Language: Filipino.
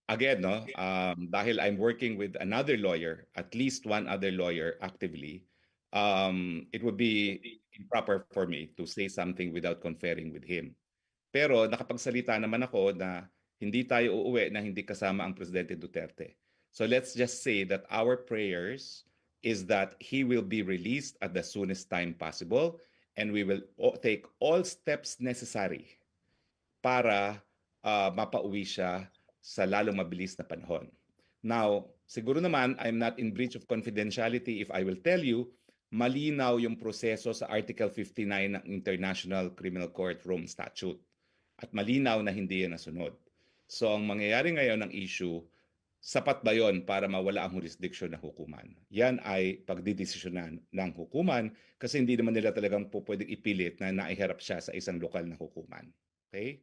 again, no, dahil I'm working with another lawyer, at least one other lawyer actively, it would be improper for me to say something without conferring with him. Pero nakapagsalita naman ako na hindi tayo uuwi na hindi kasama ang Presidente Duterte. So let's just say that our prayers is that he will be released at the soonest time possible, and we will take all steps necessary para mapauwi siya sa lalong mabilis na panahon. Now, siguro naman I'm not in breach of confidentiality if I will tell you malinaw yung proseso sa Article 59 ng International Criminal Court Rome Statute at malinaw na hindi yan nasunod. So ang mangyayari ngayon ng issue, sapat ba yon para mawala ang jurisdiction ng hukuman? Yan ay pagdidesisyonan ng hukuman kasi hindi naman nila talagang po pwedeng ipilit na naiharap siya sa isang lokal na hukuman. Okay?